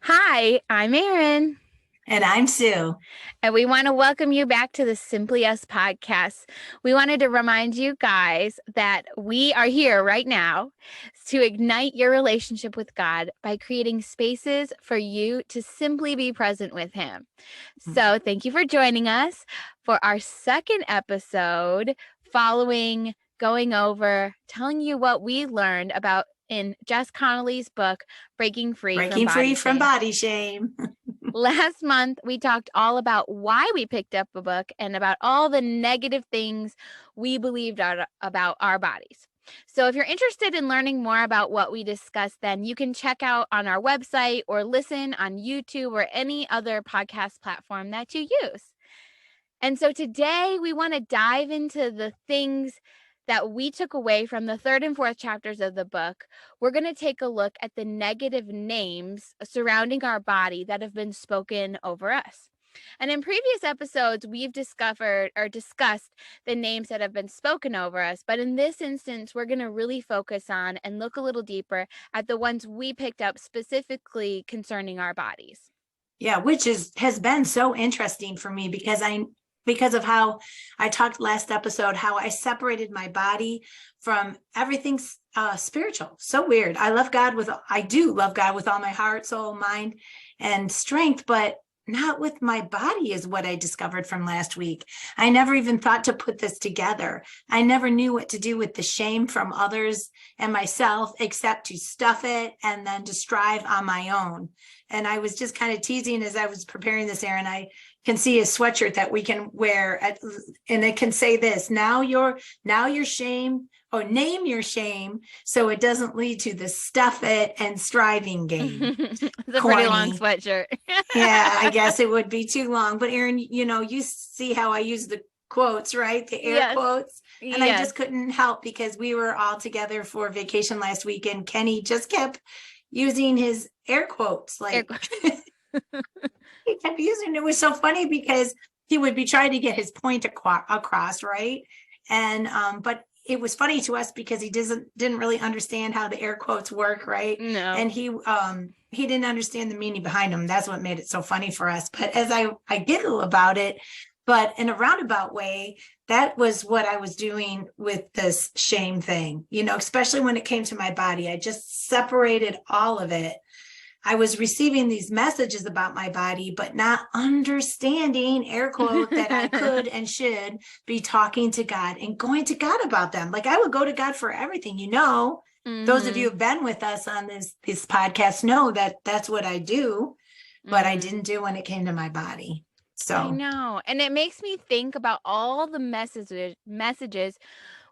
Hi, I'm Erin, And I'm Sue. and we want to welcome you back to the Simply Us podcast. We wanted to remind you guys that we are here right now to ignite your relationship with God by creating spaces for you to simply be present with Him. So, thank you for joining us for our second episode following going over telling you what we learned about in Jess Connolly's book, Breaking Free from Breaking free Body from Shame. body shame. Last month, we talked all about why we picked up a book and about all the negative things we believed about our bodies. So, if you're interested in learning more about what we discussed, then you can check out on our website or listen on YouTube or any other podcast platform that you use. And so today we want to dive into the things that we took away from the third and fourth chapters of the book. We're going to take a look at the negative names surrounding our body that have been spoken over us. And in previous episodes, we've discovered or discussed the names that have been spoken over us. But in this instance, we're going to really focus on and look a little deeper at the ones we picked up specifically concerning our bodies. Yeah, which has been so interesting for me because of how I talked last episode, how I separated my body from everything spiritual. So weird. I do love God with all my heart, soul, mind, and strength, but not with my body is what I discovered from last week. I never even thought to put this together. I never knew what to do with the shame from others and myself, except to stuff it and then to strive on my own. And I was just kind of teasing as I was preparing this, Erin. I can see a sweatshirt that we can wear and it can say this: now your shame, or name your shame so it doesn't lead to the stuff it and striving game. It's a pretty long Corny. sweatshirt. Yeah, I guess it would be too long. But Erin, you see how I use the quotes, right? The air Yes. quotes. And I Yes. just couldn't help because we were all together for vacation last week and Kenny just kept using his air quotes. Air Like he kept using it. It was so funny because he would be trying to get his point across, right? And but it was funny to us because he didn't really understand how the air quotes work, right? No. And he didn't understand the meaning behind them. That's what made it so funny for us. But as I giggle about it, but in a roundabout way, that was what I was doing with this shame thing, especially when it came to my body. I just separated all of it. I was receiving these messages about my body, but not understanding, air quote, that I could and should be talking to God and going to God about them. Like I would go to God for everything, Those of you who have been with us on this podcast know that that's what I do, but I didn't do when it came to my body. So I know. And it makes me think about all the messages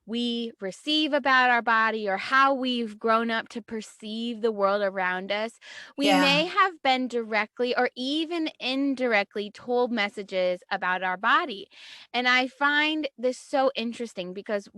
we receive about our body or how we've grown up to perceive the world around us. We yeah, may have been directly or even indirectly told messages about our body. And I find this so interesting because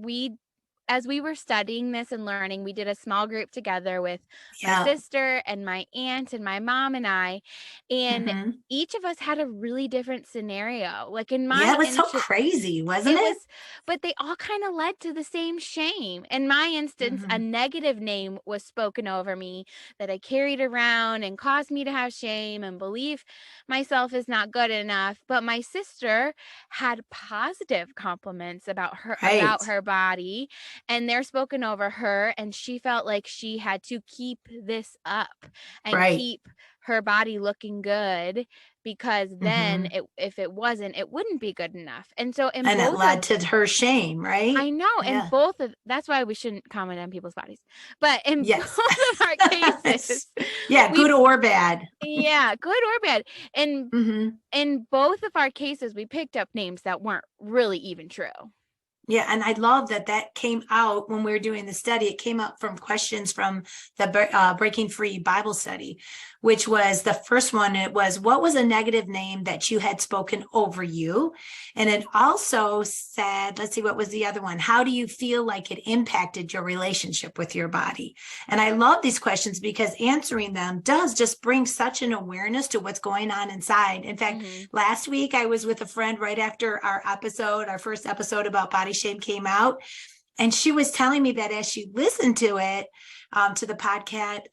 as we were studying this and learning, we did a small group together with my yeah. sister and my aunt and my mom and I. And Mhm. each of us had a really different scenario. Like in Yeah, my it was so instance, crazy, wasn't it it? was, but they all kind of led to the same shame. In my instance, a Mhm. negative name was spoken over me that I carried around and caused me to have shame and believe myself is not good enough. But my sister had positive compliments Right, about her body, and they're spoken over her, and she felt like she had to keep this up and right. keep her body looking good because then Mhm. if it wasn't, it wouldn't be good enough. And so in And it both of led to her shame, right? I know, in Yeah. both of that's why we shouldn't comment on people's bodies. But in Yes. both of our cases, Yeah, we good or bad. yeah, good or bad. And Mhm. in both of our cases, we picked up names that weren't really even true. Yeah, and I love that came out when we were doing the study. It came up from questions from the Breaking Free Bible study, which was the first one. It was, what was a negative name that you had spoken over you? And it also said, let's see, what was the other one? How do you feel like it impacted your relationship with your body? And I love these questions because answering them does just bring such an awareness to what's going on inside. In fact, last week I was with a friend right after our first episode about body shame came out. And she was telling me that as she listened to it, to the podcast,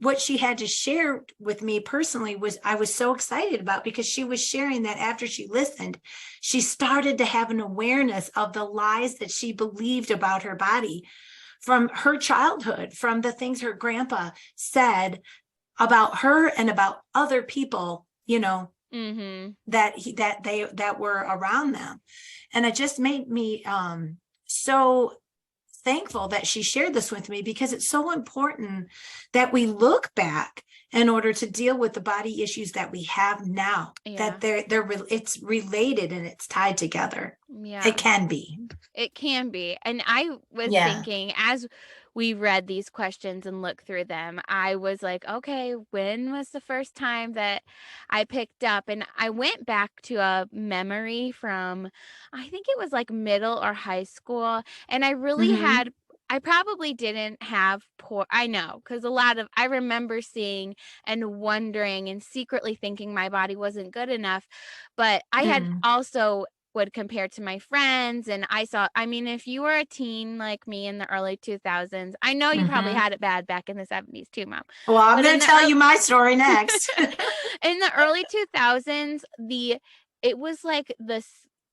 what she had to share with me personally was I was so excited about, because she was sharing that after she listened, she started to have an awareness of the lies that she believed about her body from her childhood, from the things her grandpa said about her and about other people, Mm-hmm. that were around them. And it just made me so thankful that she shared this with me, because it's so important that we look back in order to deal with the body issues that we have now, Yeah. that it's related and it's tied together. It Yeah. can be. It can be. And I was Yeah. thinking, as we read these questions and looked through them, I was like, okay, when was the first time that I picked up? And I went back to a memory from, I think it was like middle or high school. And Mm-hmm. I probably didn't have I know, because I remember seeing and wondering and secretly thinking my body wasn't good enough. But I had Mm. also would compare to my friends, and I mean, if you were a teen like me in the early 2000s, I know you probably Mm-hmm. had it bad back in the 70s too, Mom. Well, I'm But going in to the tell early you my story next. in the early 2000s, it was like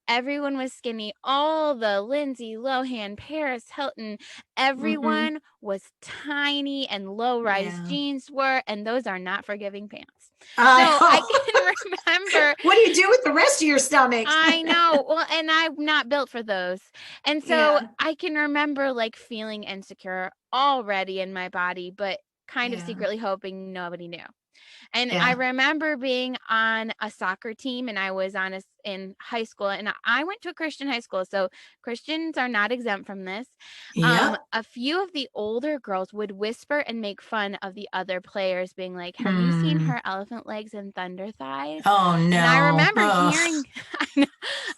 everyone was skinny. All the Lindsay Lohan, Paris Hilton, Mm-hmm. everyone was tiny, and low-rise Yeah. jeans were, and those are not forgiving pants. So I Oh, can remember. what do you do with the rest of your stomach? I know. Well, and I'm not built for those. And so Yeah. I can remember like feeling insecure already in my body, but kind of Yeah. secretly hoping nobody knew. And I Yeah. remember being on a soccer team, and I was in high school, and I went to a Christian high school. So Christians are not exempt from this. Yep. A few of the older girls would whisper and make fun of the other players, being like, "Have you seen Mm. her elephant legs and thunder thighs?" Oh And I no. remember Ugh. hearing, I know,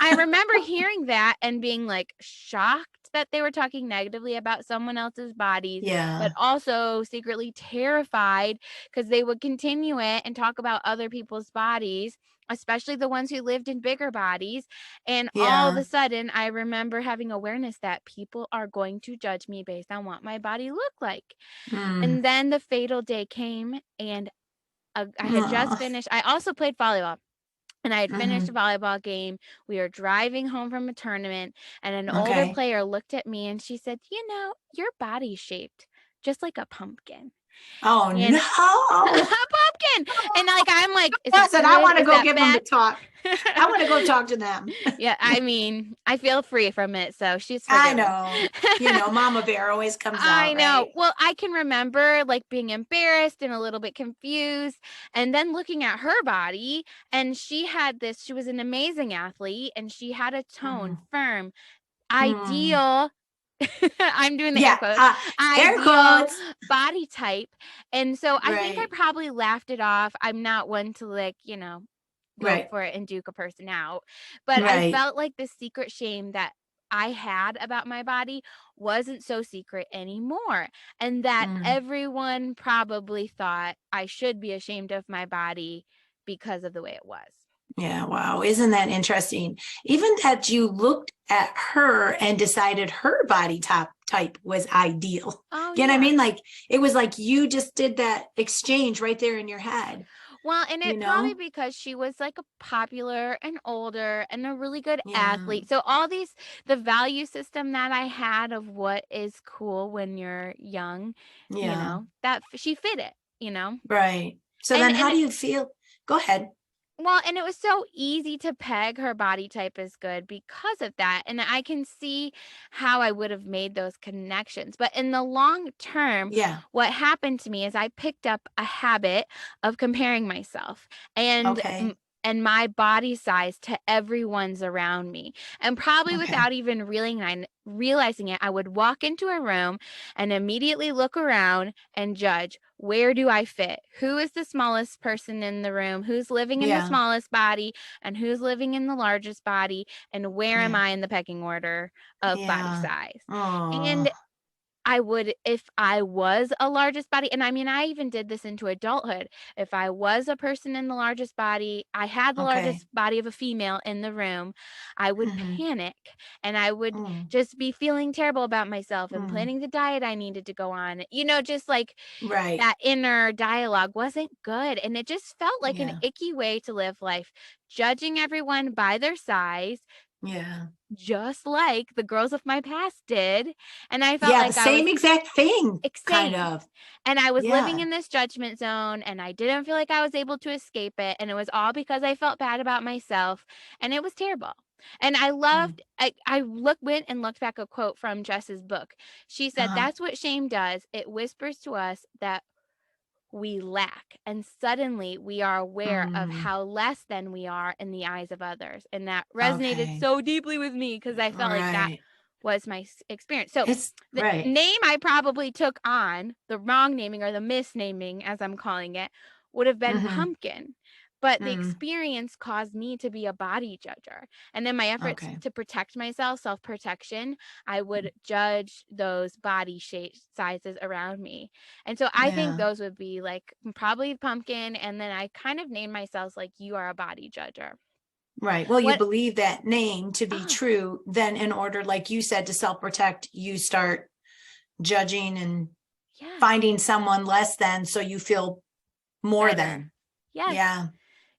I remember hearing that and being like shocked that they were talking negatively about someone else's bodies, but Yeah. also secretly terrified because they would continue it and talk about other people's bodies, especially the ones who lived in bigger bodies. And all of Yeah. a sudden, I remember having awareness that people are going to judge me based on what my body looked like. Mm. And then the fatal day came, and I had just Oh. finished. I also played volleyball. And I had finished a Hmm. volleyball game. We were driving home from a tournament, and an older Okay. player looked at me and she said, your body's shaped just like a pumpkin. Oh And a no. pumpkin. And like, I'm like, is I it said, I good? want to Is go that give them the bad? talk. I want to go talk to them. Yeah, I mean, I feel free from it, so she's I forgiven. know. Mama bear always comes I out, know. right? Well, I can remember like being embarrassed and a little bit confused, and then looking at her body, and she was an amazing athlete, and she had a tone, Mm. firm, Mm. ideal. I'm doing the air Yeah. quotes, Air ideal quotes. body type. And so I think I Right. probably laughed it off. I'm not one to like, go Right. for it and duke a person out. But I Right. felt like the secret shame that I had about my body wasn't so secret anymore. And that Mm. everyone probably thought I should be ashamed of my body because of the way it was. Yeah, wow. Isn't that interesting? Even that you looked at her and decided her body type was ideal. Oh, You know what I yeah. mean? Like it was like you just did that exchange right there in your head, Well, and you it probably know? because she was like a popular and older and a really good Yeah. athlete. So the value system that I had of what is cool when you're young, Yeah. that she fit it. Right. So And then how and do you feel? Go ahead. well, and it was so easy to peg her body type as good because of that. And I can see how I would have made those connections. But in the long term, Yeah. what happened to me is I picked up a habit of comparing myself and Okay. and my body size to everyone's around me. And probably Okay. without even realizing it, I would walk into a room and immediately look around and judge, where do I fit? Who is the smallest person in the room? Who's living in the Yeah. smallest body? And who's living in the largest body? And where am Yeah. I in the pecking order of body Yeah. size? Oh. And I would, if I was a largest body, and I mean, I even did this into adulthood. If I was a person in the largest body, I had the Okay. largest body of a female in the room, I would Mm-hmm. panic and I would Mm, just be feeling terrible about myself and mm. planning the diet I needed to go on. Just like Right. that inner dialogue wasn't good. And it just felt like an Yeah. icky way to live life, judging everyone by their size, Yeah. just like the girls of my past did. And I felt Yeah. The like I was same exact thing, kind same. of. And I was living Yeah. in this judgment zone and I didn't feel like I was able to escape it. And it was all because I felt bad about myself. And it was terrible. And I Mm. loved, went and looked back a quote from Jess's book. She said, Uh-huh. "That's what shame does. It whispers to us that we lack. And suddenly we are aware of Mm. how less than we are in the eyes of others." And that resonated Okay. so deeply with me because I felt like that Right. was my experience. So It's the right. name I probably took on, the wrong naming or the misnaming, as I'm calling it, would have been Mm-hmm. pumpkin. But the Mm. experience caused me to be a body judger. And in my efforts Okay. to protect myself, self protection, I would judge those body shape sizes around me. And so I think Yeah. those would be like probably pumpkin. And then I kind of named myself like, "You are a body judger." Right. Well, you What? believe that name to be Oh, true, then in order, like you said, to self-protect, you start judging and yes, finding someone less than so you feel more better. than. Yes. Yeah.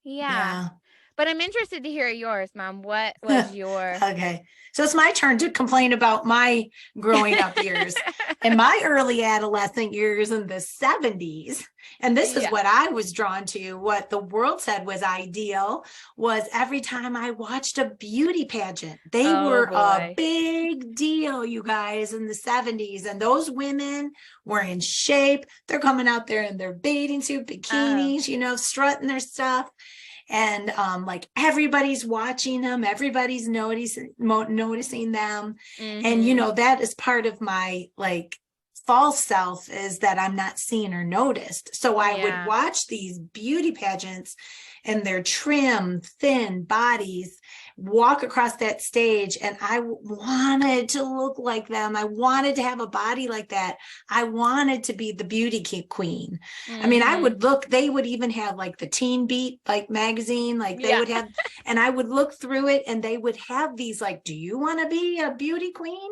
Yeah. Yeah. But I'm interested to hear yours, Mom. What was your Okay. So it's my turn to complain about my growing up years and my early adolescent years in the 70s. And this is Yeah. what I was drawn to. What the world said was ideal was every time I watched a beauty pageant, they Oh were a boy. big deal, you guys, in the 70s. And those women were in shape. They're coming out there in their bathing suit, Oh. bikinis, strutting their stuff, and like everybody's watching them, everybody's noticing them. And Mhm. that is part of my like false self, is that I'm not seen or noticed. So I would Yeah. watch these beauty pageants and their trim thin bodies walk across that stage, and I wanted to look like them. I wanted to have a body like that. I wanted to be the beauty queen. I mean, Mhm. they would even have like the Teen Beat like magazine, like they Yeah. would have, and I would look through it and they would have these like, do you want to be a beauty queen?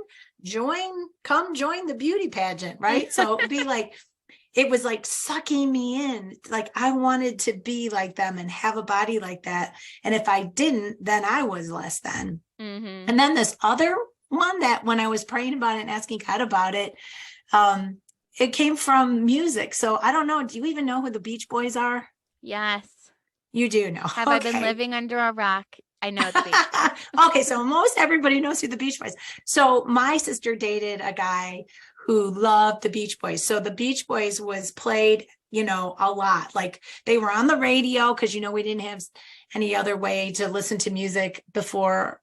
Come join the beauty pageant, right? So it would be like, it was like sucking me in. Like I wanted to be like them and have a body like that. And if I didn't, then I was less than. Mhm. And then this other one, that when I was praying about it and asking God about it, um, it came from music. So I don't know. Do you even know who the Beach Boys are? Yes. You do know. Have I been Okay. living under a rock? I know the Beach Boys. Okay. So most everybody knows who the Beach Boys. So my sister dated a guy who loved the Beach Boys. So the Beach Boys was played, a lot. Like they were on the radio because, we didn't have any other way to listen to music before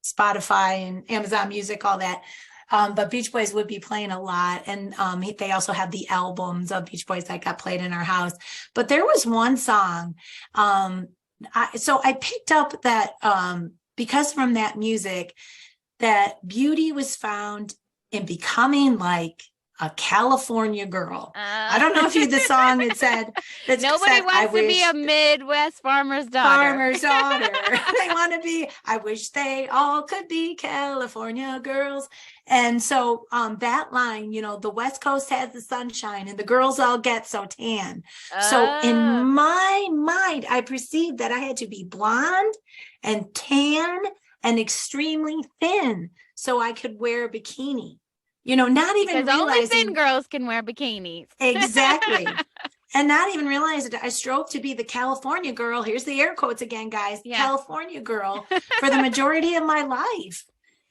Spotify and Amazon Music, all that. But Beach Boys would be playing a lot. And they also have the albums of Beach Boys that got played in our house. But there was one song. So I picked up that because from that music, that beauty was found in becoming like a California girl. I Uh, don't know if you, the song that Nobody said, I wants to be wish a Midwest farmer's daughter. farmer's daughter. They want to be, I wish they all could be California girls. And so that line, the West Coast has the sunshine and the girls all get so tan. So in Oh, my mind, I perceived that I had to be blonde and tan and extremely thin so I could wear a bikini. Not even because only thin realizing girls can wear bikinis. exactly. And not even realize it. I strove to be the California girl. Here's the air quotes again, guys. Yeah. California girl for the majority of my life.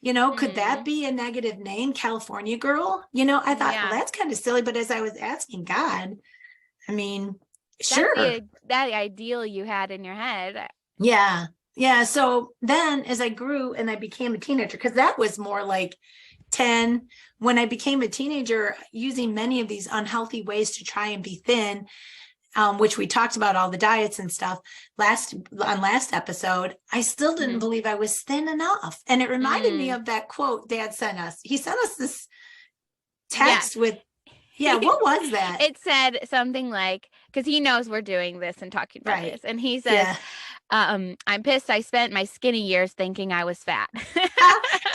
Could that Mm, be a negative name? California girl? I thought, well, yeah. that's kind of silly. But as I was asking God, I mean, That's sure. that ideal you had in your head. Yeah. Yeah. So then as I grew and I became a teenager, because that was more like 10, when I became a teenager, using many of these unhealthy ways to try and be thin, which we talked about all the diets and stuff last episode, I still didn't Mhm. believe I was thin enough. And it reminded me Mm. of that quote Dad sent us. He sent us this Yes. text with, yeah, what was that? It said something like, because he knows we're doing this and talking about Right. this. And he says, Yeah. I'm pissed I spent my skinny years thinking I was fat.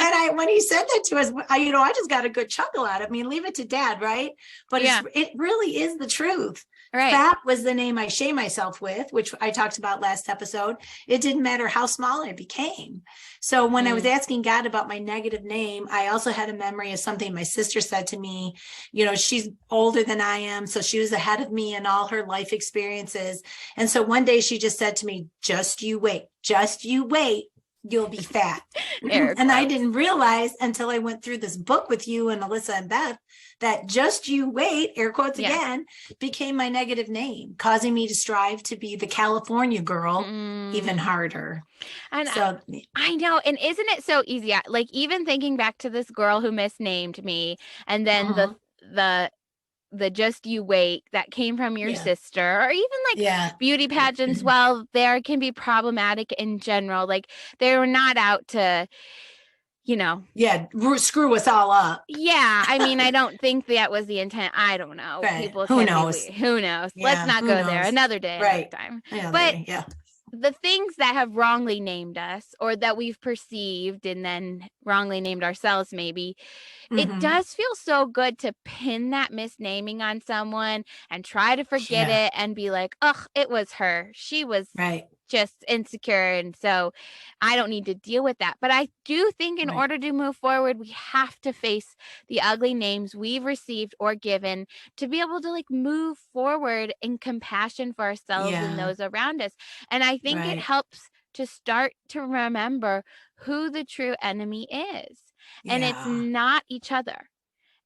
And when he said that to us, I just got a good chuckle out of it. I mean, leave it to dad, right? But Yeah. it really is the truth. Right. Fat was the name I shame myself with, which I talked about last episode. It didn't matter how small I became. So when I was asking God about my negative name, I also had a memory of something my sister said to me. She's older than I am, so she was ahead of me in all her life experiences. And so one day she just said to me, just you wait, you'll be fat. And I didn't realize until I went through this book with you and Alyssa and Beth that just you wait, air quotes again, became my negative name, causing me to strive to be the California girl even harder. And so I know. And isn't it so easy? Like, even thinking back to this girl who misnamed me, and then the just you wait that came from your sister, or even like beauty pageants, well, there can be problematic in general. Like, they were not out to, screw us all up. Yeah, I mean, I don't think that was the intent. I don't know. Right. People Who can knows? be who knows. Yeah, Let's not who go there. knows? Another day, another time. But the things that have wrongly named us, or that we've perceived and then wrongly named ourselves, maybe, it does feel so good to pin that misnaming on someone and try to forget it and be like, ugh, it was her. She was just insecure, and so I don't need to deal with that. But I do think in order to move forward, we have to face the ugly names we've received or given to be able to like move forward in compassion for ourselves and those around us. And I think it helps to start to remember who the true enemy is. And it's not each other.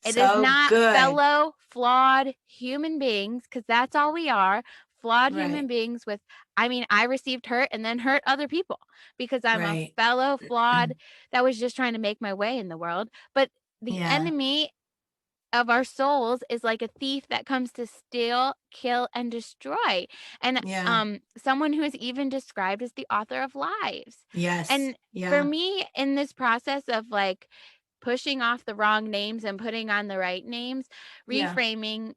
It is not fellow flawed human beings, because that's all we are. Flawed human beings with, I received hurt and then hurt other people because I'm a fellow flawed that was just trying to make my way in the world. But the enemy of our souls is like a thief that comes to steal, kill, and destroy. And someone who is even described as the author of lies. And for me, in this process of like pushing off the wrong names and putting on the right names, reframing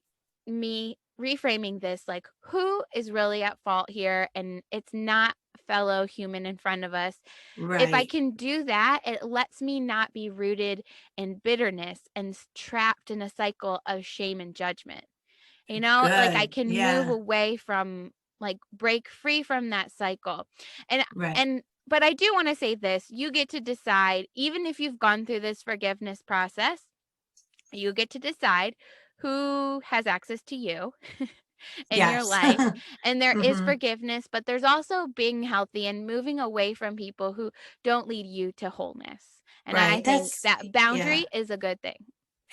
this, like, who is really at fault here? And it's not fellow human in front of us. If I can do that, it lets me not be rooted in bitterness and trapped in a cycle of shame and judgment. Like, I can move away from, like, break free from that cycle. But I do want to say this, you get to decide, even if you've gone through this forgiveness process, you get to decide who has access to you in your life. And there is forgiveness, but there's also being healthy and moving away from people who don't lead you to wholeness. And I think that boundary is a good thing.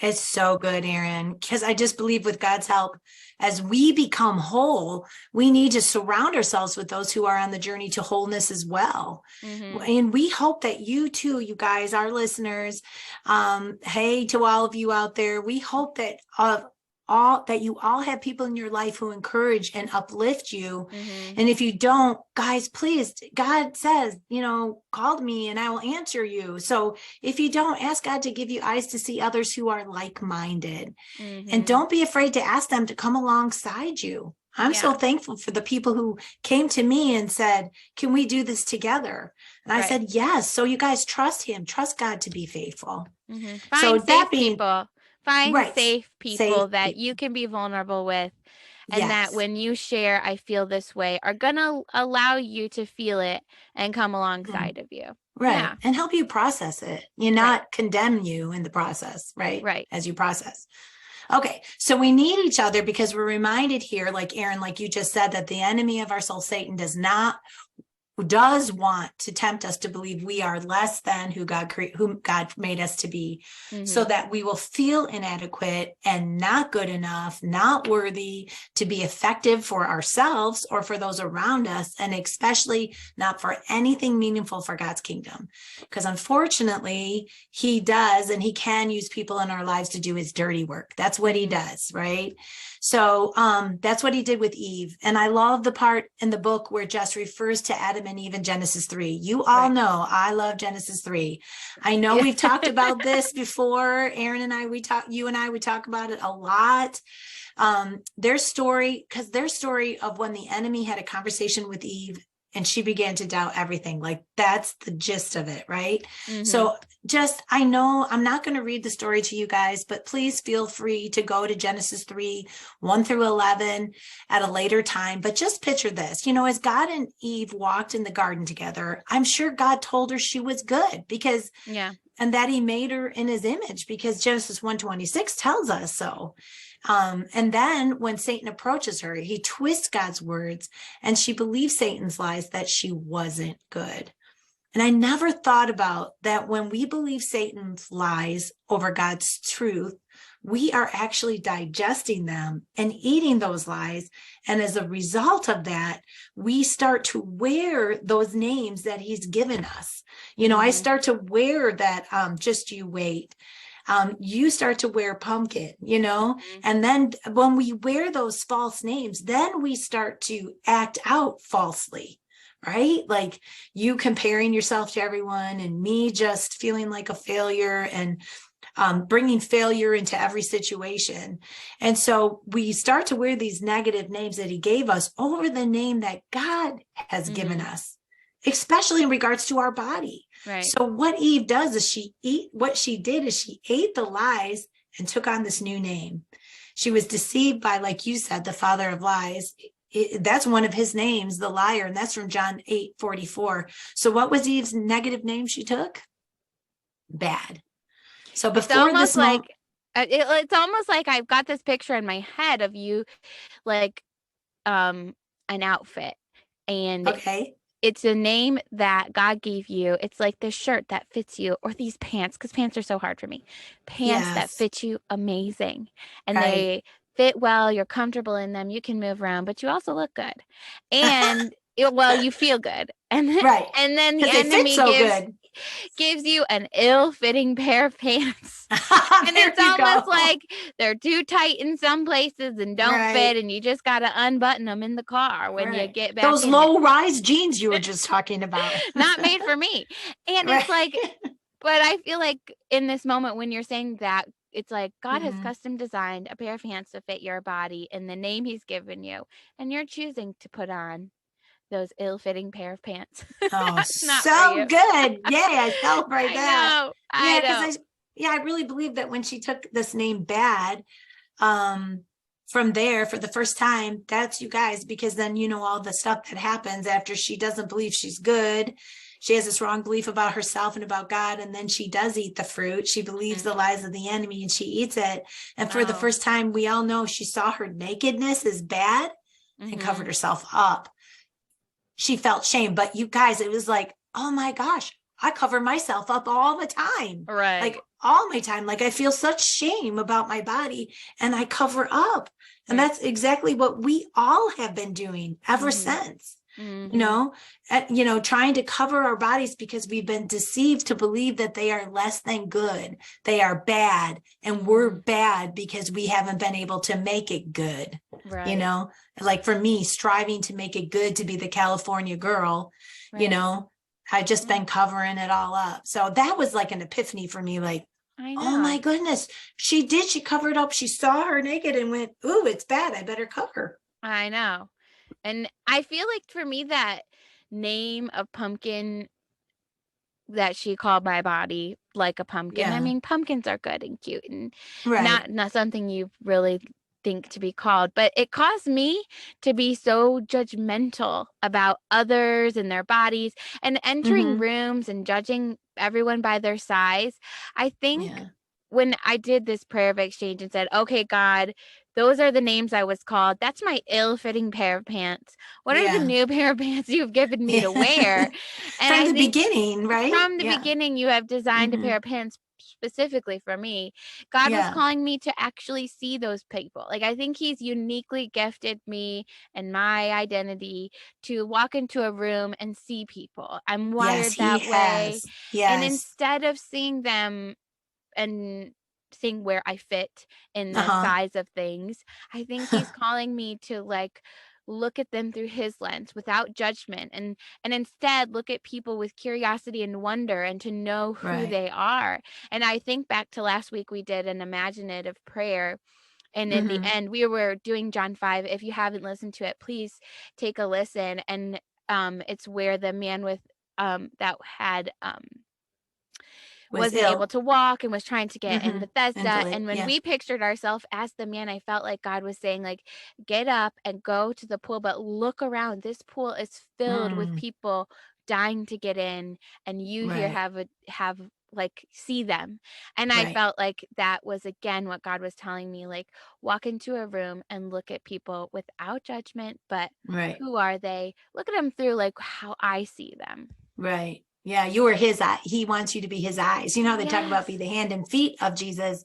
It's so good, Erin, because I just believe with God's help, as we become whole, we need to surround ourselves with those who are on the journey to wholeness as well. And we hope that you too, you guys, our listeners, hey, to all of you out there, we hope that you all have people in your life who encourage and uplift you. And if you don't, guys, please, God says, call me and I will answer you. So if you don't, ask God to give you eyes to see others who are like-minded. And don't be afraid to ask them to come alongside you. I'm so thankful for the people who came to me and said, can we do this together? And I said, yes. So you guys trust him, trust God to be faithful. So that being people. Find safe people that you can be vulnerable with, and that when you share, I feel this way, are going to allow you to feel it and come alongside of you. And help you process it. Not condemn you in the process, right? As you process. Okay, so we need each other because we're reminded here, like Erin, like you just said, that the enemy of our soul, Satan, does want to tempt us to believe we are less than who God made us to be, so that we will feel inadequate and not good enough, not worthy to be effective for ourselves or for those around us, and especially not for anything meaningful for God's kingdom. Because unfortunately, he does, and he can use people in our lives to do his dirty work. That's what he does, right? So that's what he did with Eve. And I love the part in the book where Jess refers to Adam Adam and Eve in Genesis 3. You all Right. know I love Genesis 3. I know Yeah. we've talked about this before. Erin and I, we talk about it a lot. Their story, because their story of when the enemy had a conversation with Eve and she began to doubt everything, like that's the gist of it, right? Mm-hmm. So just, I know I'm not going to read the story to you guys, but please feel free to go to Genesis 3, 1 through 11 at a later time. But just picture this, as God and Eve walked in the garden together, I'm sure God told her she was good because, Yeah. and that he made her in his image because Genesis 1:26 tells us so. And then when Satan approaches her, he twists God's words and she believes Satan's lies that she wasn't good. And I never thought about that when we believe Satan's lies over God's truth, we are actually digesting them and eating those lies. And as a result of that, we start to wear those names that he's given us. I Mm-hmm. start to wear that, just you wait. You start to wear pumpkin, Mm-hmm. and then when we wear those false names, then we start to act out falsely, right? Like you comparing yourself to everyone and me just feeling like a failure and bringing failure into every situation. And so we start to wear these negative names that he gave us over the name that God has given Mm-hmm. us, especially in regards to our body. Right. So what Eve does is what she did is she ate the lies and took on this new name. She was deceived by, like you said, the father of lies. That's one of his names, the liar, and that's from John 8:44. So what was Eve's negative name she took? Bad. So It's before almost this moment, like it's almost like I've got this picture in my head of you like um an outfit, and okay, it's a name that God gave you. It's like this shirt that fits you, or these pants, because pants are so hard for me. Pants that yes, fit you amazing, and right, they fit well. You're comfortable in them. You can move around, but you also look good, and well, you feel good. And then, right, and then the because they fit enemy so good. gives you an ill-fitting pair of pants. And There it's you almost go. like they're too tight in some places and don't fit, Right, and you just got to unbutton them in the car when you right. get back Those in it. low rise jeans you were just talking about. Not made for me. And Right. it's like, but I feel like in this moment when you're saying that, it's like God has Mhm. custom designed a pair of pants to fit your body in the name he's given you, and you're choosing to put on those ill-fitting pair of pants. Oh, Not for so you. good. Yay, I celebrate I that. know. I Yeah, because know. I really believe that when she took this name bad, um, from there for the first time, that's you guys, because then all the stuff that happens after she doesn't believe she's good. She has this wrong belief about herself and about God, and then she does eat the fruit. She believes Mhm. the lies of the enemy and she eats it. And for the Oh. first time, we all know she saw her nakedness as bad and covered Mhm. herself up. She felt shame. But you guys, it was like, oh my gosh, I cover myself up all the time. Right. Like all my time. Like I feel such shame about my body and I cover up. And Right. that's exactly what we all have been doing ever Mhm. since. You Mhm. know, trying to cover our bodies because we've been deceived to believe that they are less than good. They are bad. And we're Mhm. bad because we haven't been able to make it good. You Right. know, like for me, striving to make it good to be the California girl, you Right. know, I've just Yeah. been covering it all up. So that was like an epiphany for me. Like, I oh my know. goodness, she covered up. She saw her naked and went, ooh, it's bad. I better cover. I know. And I feel like for me that name of pumpkin that she called my body like a pumpkin. I Yeah. mean, pumpkins are good and cute and Right. not something you really think to be called, but it caused me to be so judgmental about others and their bodies and entering Mm-hmm. rooms and judging everyone by their size. I think Yeah. when I did this prayer of exchange and said, "Okay, God, those are the names I was called. That's my ill-fitting pair of pants. What are the Yeah. new pair of pants you've given me Yeah. to wear?" And From I the think beginning, right? from the Yeah. beginning, you have designed a Mm-hmm. pair of pants specifically for me. God was Yeah. calling me to actually see those people. Like, I think He's uniquely gifted me and my identity to walk into a room and see people. I'm Yes, wired he that way. has. And Yes. instead of seeing them and seeing where I fit in the Uh-huh. size of things, I think He's calling me to like look at them through his lens without judgment, and instead look at people with curiosity and wonder, and to know who Right. they are. And I think back to last week, we did an imaginative prayer, and in the Hmm. end we were doing John 5. If you haven't listened to it, please take a listen. And it's where the man with that had Was wasn't able ill. to walk and was trying to get in Hmm. Bethesda. Invalid. And when Yeah. we pictured ourselves as the man, I felt like God was saying, like, get up and go to the pool, but look around. This pool is filled with Mm, people dying to get in, and you here right. have like, see them. And I Right. felt like that was again what God was telling me, like, walk into a room and look at people without judgment, but Right. who are they? Look at them through like how I see them. Right. Yeah. You are his eye. He wants you to be his eyes. You know, how they talk about be Yes. the hand and feet of Jesus.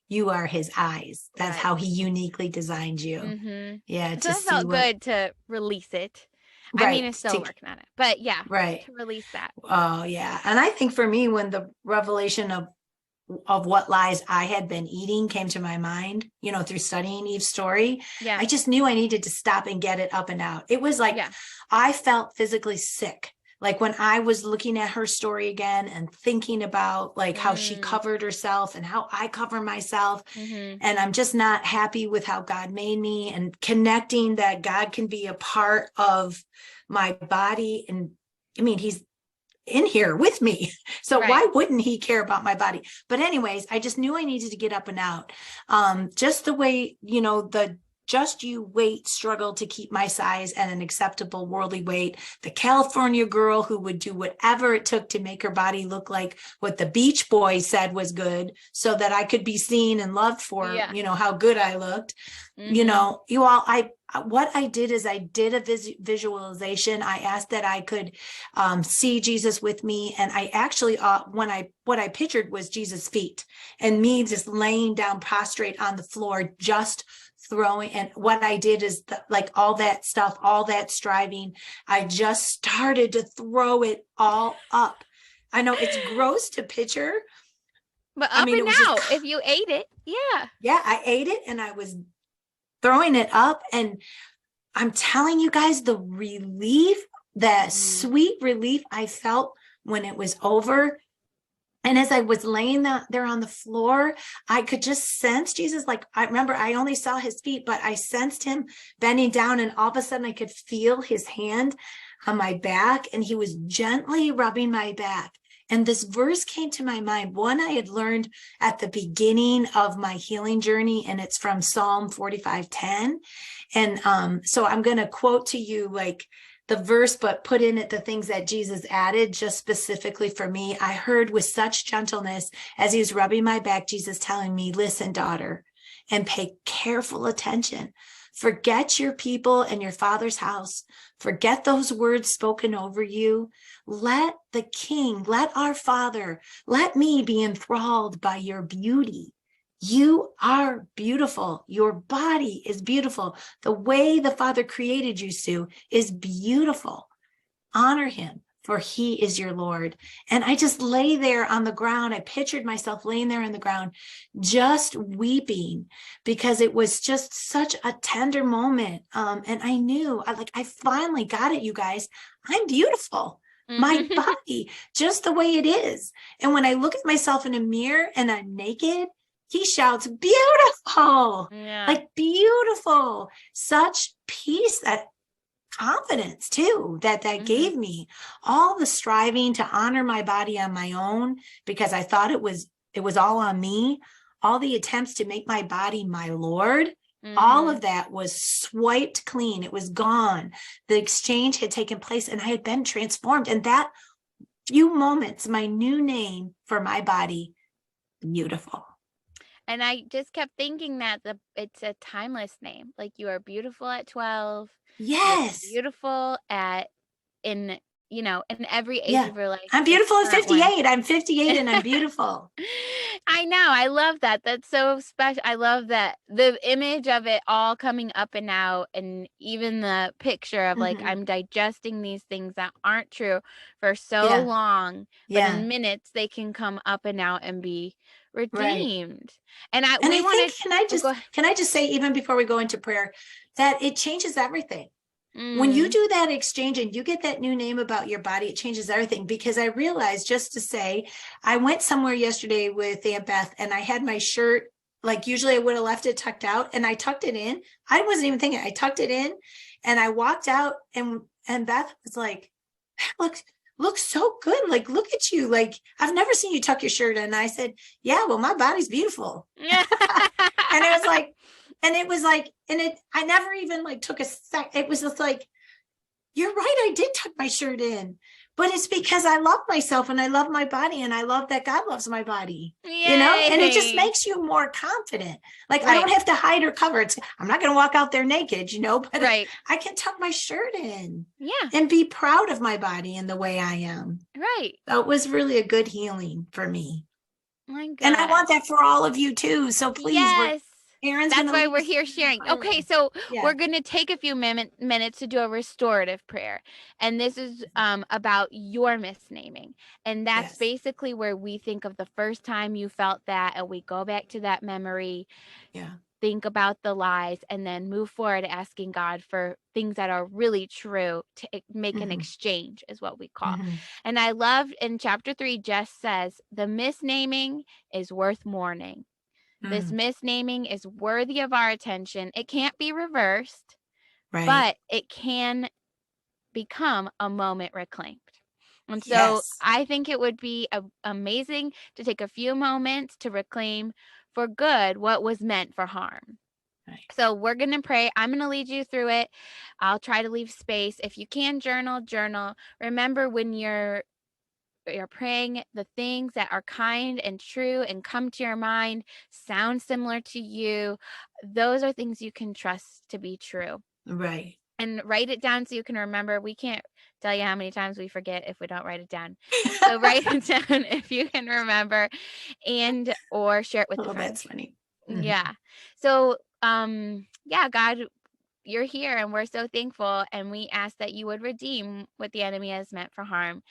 You are his eyes. That's Right. how he uniquely designed you. Mhm. Yeah. So To that see felt what, good to release it. I mean, right. it's still To, working on it, but yeah, right. to release that. Oh, yeah. And I think for me, when the revelation of what lies I had been eating came to my mind, you know, through studying Eve's story, Yeah. I just knew I needed to stop and get it up and out. It was like Yeah. I felt physically sick. Like when I was looking at her story again and thinking about like how she Mm. covered herself and how I cover myself. Mhm. And I'm just not happy with how God made me, and connecting that God can be a part of my body. And I mean, he's in here with me. So Right. why wouldn't he care about my body? But anyways, I just knew I needed to get up and out. Just the way, you know, the just you wait struggle to keep my size at an acceptable worldly weight. The California girl who would do whatever it took to make her body look like what the Beach Boys said was good so that I could be seen and loved for, Yeah. you know, how good I looked. You Mhm. know, you all, I what I did is I did a visualization. I asked that I could see Jesus with me, and I actually when I what I pictured was Jesus' feet and me just laying down prostrate on the floor, just throwing. And what I did is like all that stuff, all that striving, I just started to throw it all up. I know it's gross to picture. But I up mean, and it was just out if you ate it. Yeah. yeah, I ate it and I was throwing it up. And I'm telling you guys, the relief, that Mhm. sweet relief I felt when it was over. And as I was laying there on the floor, I could just sense Jesus. Like, I remember I only saw his feet, but I sensed him bending down, and all of a sudden I could feel his hand on my back, and he was gently rubbing my back. And this verse came to my mind, one I had learned at the beginning of my healing journey, and it's from Psalm 45:10. And so I'm going to quote to you like the verse, but put in it the things that Jesus added just specifically for me. I heard with such gentleness as he was rubbing my back, Jesus telling me, listen, daughter, and pay careful attention. Forget your people and your father's house. Forget those words spoken over you. Let the king, let our father, let me be enthralled by your beauty. You are beautiful. Your body is beautiful. The way the Father created you, Sue, is beautiful. Honor him, for he is your Lord. And I just lay there on the ground. I pictured myself laying there on the ground, just weeping, because it was just such a tender moment. And I knew, I finally got it, you guys. I'm beautiful. My Mhm. body, just the way it is. And when I look at myself in a mirror and I'm naked, he shouts, beautiful, Yeah. like beautiful. Such peace, that confidence too, that Mhm. gave me. All the striving to honor my body on my own because I thought it was all on me. All the attempts to make my body my Lord, all Mhm. of that was swiped clean. It was gone. The exchange had taken place and I had been transformed. And that few moments, my new name for my body, beautiful. And I just kept thinking that it's a timeless name. Like, you are beautiful at 12. You're Yes. beautiful at in in every age Yeah. of your life, I'm this beautiful at current one. 58. I'm 58 and I'm beautiful. I know, I love that. That's so special. I love that the image of it all coming up and out, and even the picture of, like, Mhm. I'm digesting these things that aren't true for so Yeah. long, but Yeah. in minutes they can come up and out and be Right. redeemed. And I And we I think, wanted can I oh, just go can I just say, even before we go into prayer, that it changes everything. When you Mm. do that exchange and you get that new name about your body, it changes everything. Because I realized, just to say, I went somewhere yesterday with Aunt Beth and I had my shirt, like usually I would have left it tucked out, and I tucked it in. I wasn't even thinking, I tucked it in and I walked out, and Beth was like, look, looks so good. Like, look at you. Like, I've never seen you tuck your shirt in. And I said, yeah, well, my body's beautiful. And it was like, I never even like took a sec. It was just like, you're right. I did tuck my shirt in, but it's because I love myself and I love my body and I love that God loves my body, and it just Yay. makes you more confident. Like, I Right. don't have to hide or cover. I'm not going to walk out there naked, but Right. I can tuck my shirt in Yeah. and be proud of my body and the way I am. Right. So it was really a good healing for me. My And I God. want that for all of you too. So please, Yes. Aaron's going That's to why lead we're us here in sharing. prayer. Okay, so Yeah. we're going to take a few minutes to do a restorative prayer. And this is about your misnaming. And that's Yes. basically where we think of the first time you felt that, and we go back to that memory, Yeah. think about the lies, and then move forward asking God for things that are really true to make an Mm-hmm. exchange, is what we call. Mm-hmm. And I love in chapter 3, Jess says, the misnaming is worth mourning. This Mm. misnaming is worthy of our attention. It can't be reversed, Right. but it can become a moment reclaimed. And so Yes. I think it would be amazing to take a few moments to reclaim for good what was meant for harm. Right. So we're going to pray. I'm going to lead you through it. I'll try to leave space. If you can journal. Remember, when you're praying, the things that are kind and true and come to your mind, sound similar to you, those are things you can trust to be true. Right. And write it down so you can remember. We can't tell you how many times we forget if we don't write it down. So write it down if you can remember, and or share it with a Oh, friend. that's funny. Mm-hmm. Yeah. So yeah, God, you're here and we're so thankful, and we ask that you would redeem what the enemy has meant for harm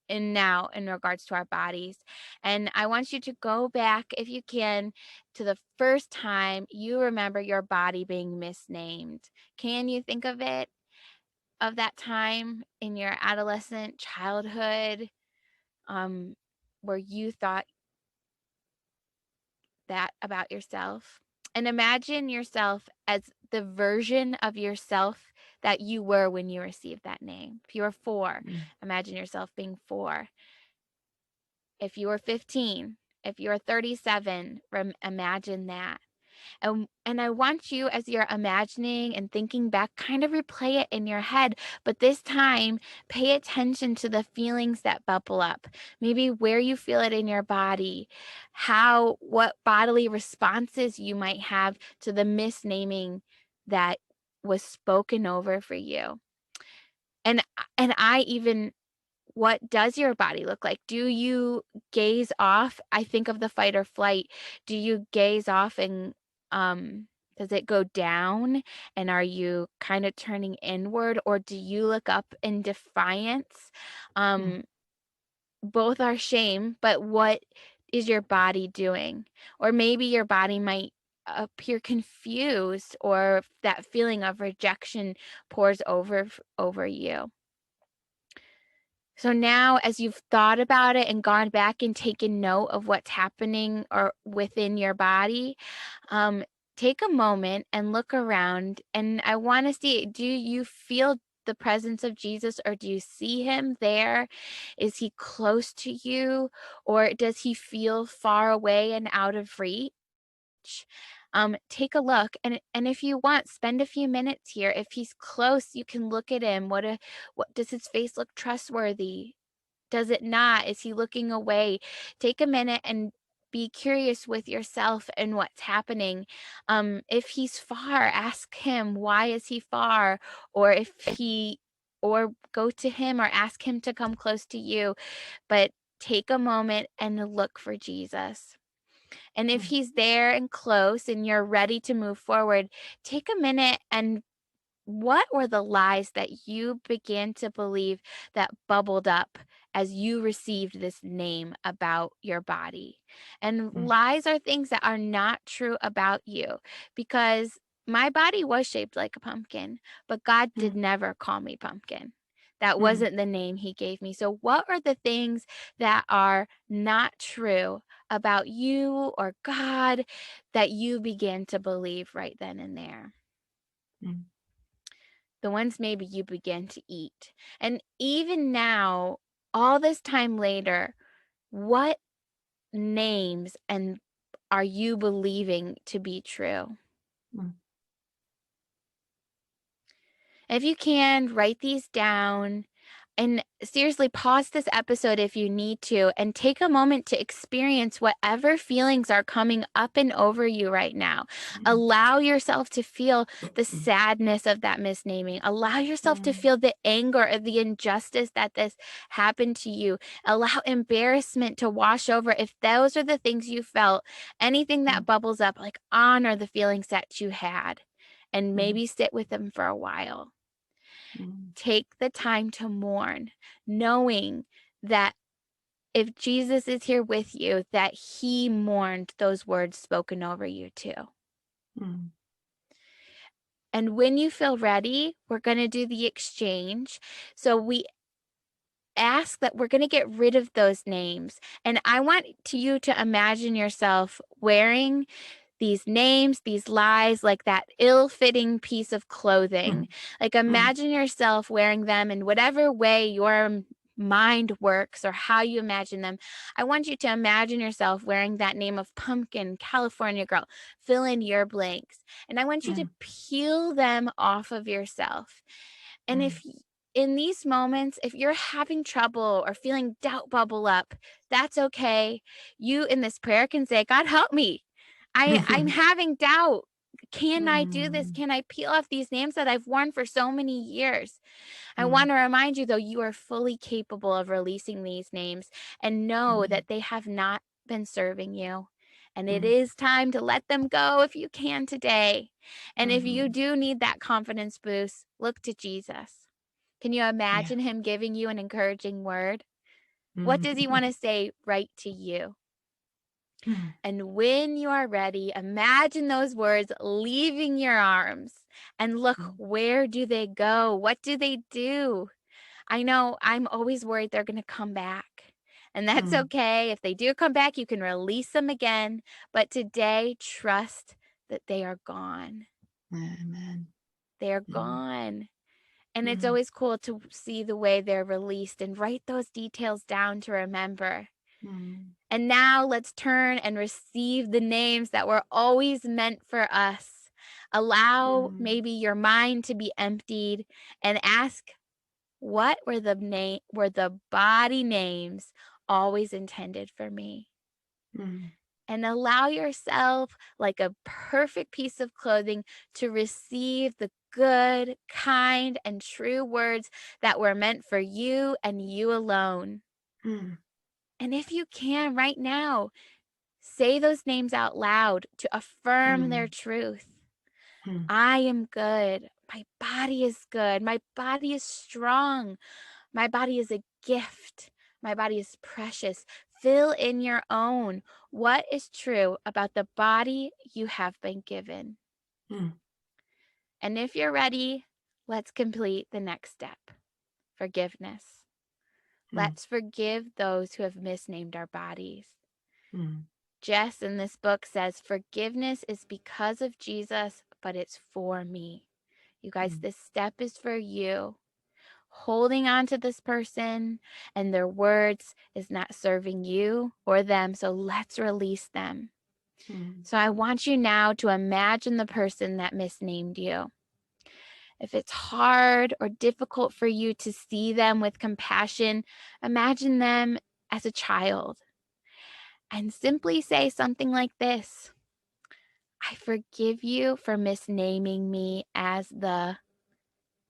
and now in regards to our bodies. And I want you to go back, if you can, to the first time you remember your body being misnamed. Can you think of it, of that time in your adolescent childhood, um, where you thought that about yourself? And imagine yourself as the version of yourself that you were when you received that name. If you were 4, Mm. imagine yourself being 4. If you were 15, if you're 37, imagine that. And I want you, as you're imagining and thinking back, kind of replay it in your head, but this time pay attention to the feelings that bubble up. Maybe where you feel it in your body, what bodily responses you might have to the misnaming that was spoken over for you. And I even, what does your body look like? Do you gaze off? I think of the fight or flight. Do you gaze off and does it go down? And are you kind of turning inward, or do you look up in defiance? Mm. Um, Both are shame, but what is your body doing? Or maybe your body might appear confused, or that feeling of rejection pours over you. So now, as you've thought about it and gone back and taken note of what's happening or within your body, um, take a moment and look around. And I want to see, do you feel the presence of Jesus, or do you see him there? Is he close to you, or does he feel far away and out of reach? Take a look, and if you want, spend a few minutes here. If he's close, you can look at him. What does his face look trustworthy? Does it not? Is he looking away? Take a minute and be curious with yourself and what's happening. If he's far, ask him, why is he far? Or if he, or go to him or ask him to come close to you. But take a moment and look for Jesus. And if Mm. he's there and close and you're ready to move forward, take a minute and, what were the lies that you began to believe that bubbled up as you received this name about your body? And Mm. lies are things that are not true about you, because my body was shaped like a pumpkin, but God did mm, never call me pumpkin. That mm, wasn't the name he gave me. So, what are the things that are not true about you or God that you begin to believe right then and there? mm, The ones maybe you begin to eat. And even now, all this time later, what names and are you believing to be true? mm, If you can, write these down and seriously pause this episode if you need to and take a moment to experience whatever feelings are coming up and over you right now. mm, Allow yourself to feel the sadness of that misnaming. Allow yourself to mm, feel the anger or the injustice that this happened to you. Allow embarrassment to wash over. If those are the things you felt, anything that mm, bubbles up, like honor the feelings that you had and mm, maybe sit with them for a while. mm, Take the time to mourn, knowing that if Jesus is here with you, that he mourned those words spoken over you too. mm, And when you feel ready, we're going to do the exchange. So we ask that we're going to get rid of those names. And I want you to imagine yourself wearing these names, these lies, like that ill fitting piece of clothing. mm, Like mm, imagine yourself wearing them in whatever way your mind works or how you imagine them. I want you to imagine yourself wearing that name of pumpkin, California girl, fill in your blanks. And I want you to mm, peel them off of yourself. And mm, if in these moments, if you're having trouble or feeling doubt bubble up, that's okay. You in this prayer can say, God, help me. I'm having doubt. Can I do this? mm, Can I peel off these names that I've worn for so many years? I mm, want to remind you, though, you are fully capable of releasing these names and know mm, that they have not been serving you. And it mm, is time to let them go if you can today. And if you mhm, do need that confidence boost, look to Jesus. Can you yeah. imagine him giving you an encouraging word? What does he Mm, want to say right to you? mm, And when you are ready, imagine those words leaving your arms and look, mm, where do they go? What do they do? I know I'm always worried they're going to come back. And that's mm. okay. If they do come back, you can release them again. But today, trust that they are gone. Amen. They are Mm, gone. And it's mm, always cool to see the way they're released and write those details down to remember. mm, And now let's turn and receive the names that were always meant for us. Allow mm, maybe your mind to be emptied and ask, what were the body names always intended for me? mm, And allow yourself, like a perfect piece of clothing, to receive the good, kind, and true words that were meant for you and you alone. mm, And if you can right now, say those names out loud to affirm their mm, truth. mm, I am good. My body is good. My body is strong. My body is a gift. My body is precious. Fill in your own. What is true about the body you have been given? mm, And if you're ready, let's complete the next step, forgiveness. mm, Let's forgive those who have misnamed our bodies. mm, Jess in this book says, forgiveness is because of Jesus, but it's for me. You guys, mm, this step is for you. Holding on to this person and their words is not serving you or them, so let's release them. mm, So I want you now to imagine the person that misnamed you. If it's hard or difficult for you to see them with compassion, imagine them as a child and simply say something like this: I forgive you for misnaming me as the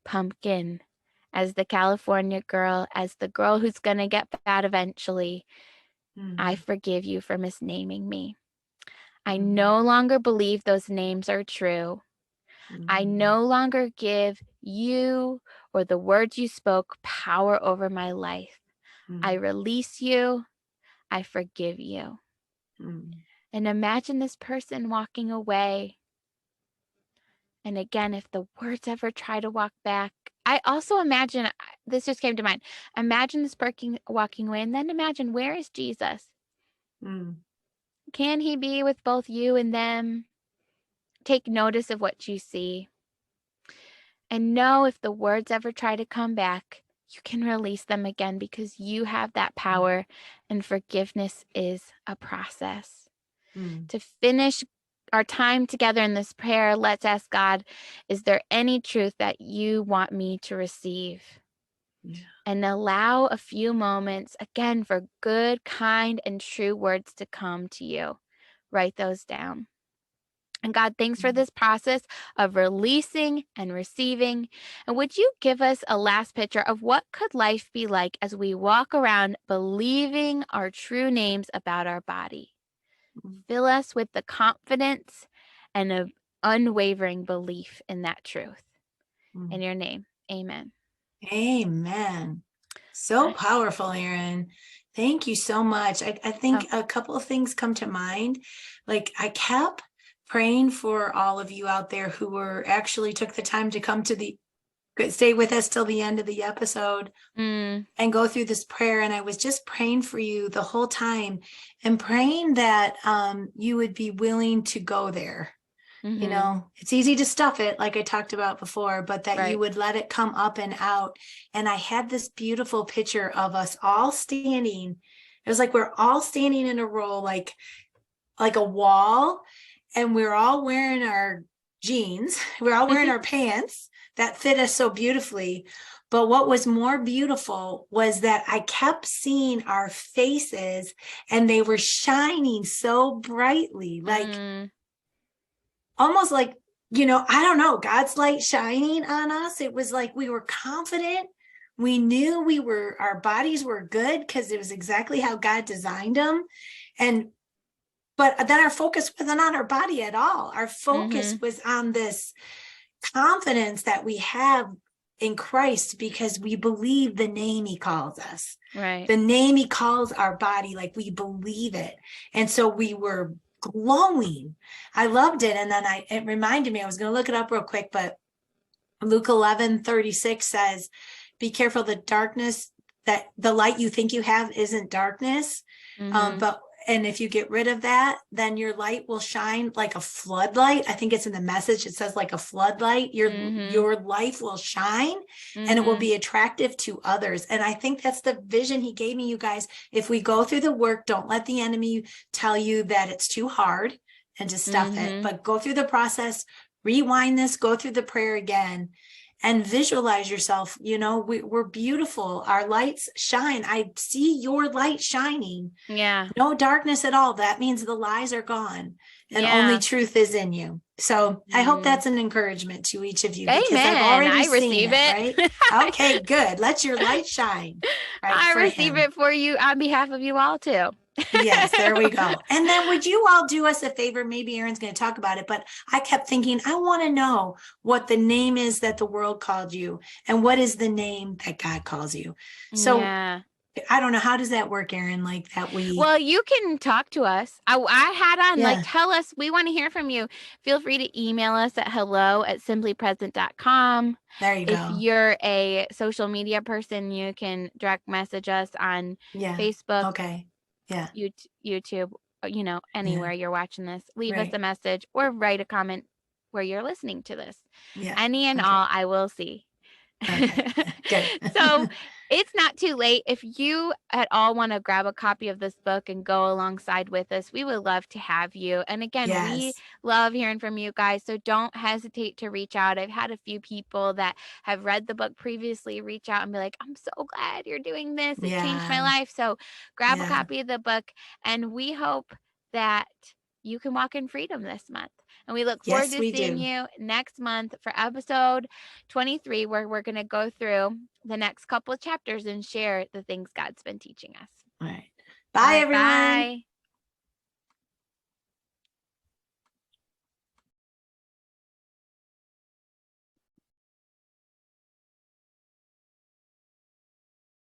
pumpkin, as the California girl, as the girl who's going to get fat eventually. I mm, forgive you for misnaming me. I mm, no longer believe those names are true. I mm, no longer give you or the words you spoke power over my life. I mm, release you. I forgive you. mm, And imagine this person walking away And again, if the words ever try to walk back, I also imagine this just came to mind. Imagine this person walking away, and then imagine, where is Jesus? Mm. Can he be with both you and them? Take notice of what you see. And know if the words ever try to come back, you can release them again because you have that power, and forgiveness is a process. Mm. To finish our time together in this prayer, let's ask God, is there any truth that you want me to receive? Yeah. And allow a few moments, again, for good, kind, and true words to come to you. Write those down. And God, thanks for this process of releasing and receiving. And would you give us a last picture of what could life be like as we walk around believing our true names about our body? Mm. Fill us with the confidence and an unwavering belief in that truth. In Mm. your name, amen. Amen. So powerful, Erin. Thank you so much. I think Oh, a couple of things come to mind. Like, I kept praying for all of you out there who were actually took the time to come to stay with us till the end of the episode mm, and go through this prayer. And I was just praying for you the whole time, and praying that you would be willing to go there. mm-hmm, It's easy to stuff it, like I talked about before, but that you right. would let it come up and out. And I had this beautiful picture of us all standing. It was like we're all standing in a row, like a wall, and we're all wearing our jeans. We're all wearing our pants that fit us so beautifully. But what was more beautiful was that I kept seeing our faces, and they were shining so brightly, like Mm, almost like, I don't know, God's light shining on us. It was like we were confident. We knew our bodies were good because it was exactly how God designed them. But then our focus wasn't on our body at all. Our focus mm-hmm, was on this confidence that we have in Christ because we believe the name he calls us, right. the name he calls our body, like we believe it. And so we were glowing. I loved it. And then it reminded me, I was going to look it up real quick, but Luke 11:36 says, be careful, that the light you think you have isn't darkness. Mm-hmm, And if you get rid of that, then your light will shine like a floodlight. I think it's in the message. It says like a floodlight. mm-hmm, Your life will shine, and it will mm-hmm, be attractive to others. And I think that's the vision he gave me, you guys. If we go through the work, don't let the enemy tell you that it's too hard and to stuff it, mm-hmm. but go through the process, rewind this, go through the prayer again, and visualize yourself. We're beautiful. Our lights shine. I see your light shining. Yeah, No darkness at all. That means the lies are gone and only yeah. truth is in you. So I hope Mm. that's an encouragement to each of you, because I've Amen. already I seen receive it, it. right? Okay, good. Let your light shine, right, I for receive him. it for you on behalf of you all too. Yes, there we go. And then would you all do us a favor? Maybe Erin's going to talk about it, but I kept thinking, I want to know what the name is that the world called you, and what is the name that God calls you. So Yeah. I don't know. How does that work, Erin? Like that Well, you can talk to us. I had on, like, yeah, tell us. We want to hear from you. Feel free to email us at hello@simplypresent.com. there you If go. you're a social media person, you can direct message us on Yeah. Facebook, Okay. Yeah. YouTube, Yeah. anywhere you're watching this. Leave us Right. a message or write a comment where you're listening to this. Yeah. Any and Okay. all, I will see. Okay. Good. So it's not too late. If you at all want to grab a copy of this book and go alongside with us, we would love to have you. And again, we Yes. love hearing from you guys. So don't hesitate to reach out. I've had a few people that have read the book previously reach out and be like, I'm so glad you're doing this. It changed my Yeah. life. So grab a Yeah. copy of the book, and we hope that you can walk in freedom this month. And we look forward Yes, to we seeing do. you next month for episode 23, where we're going to go through the next couple of chapters and share the things God's been teaching us. All right. All Bye, right, everyone. bye.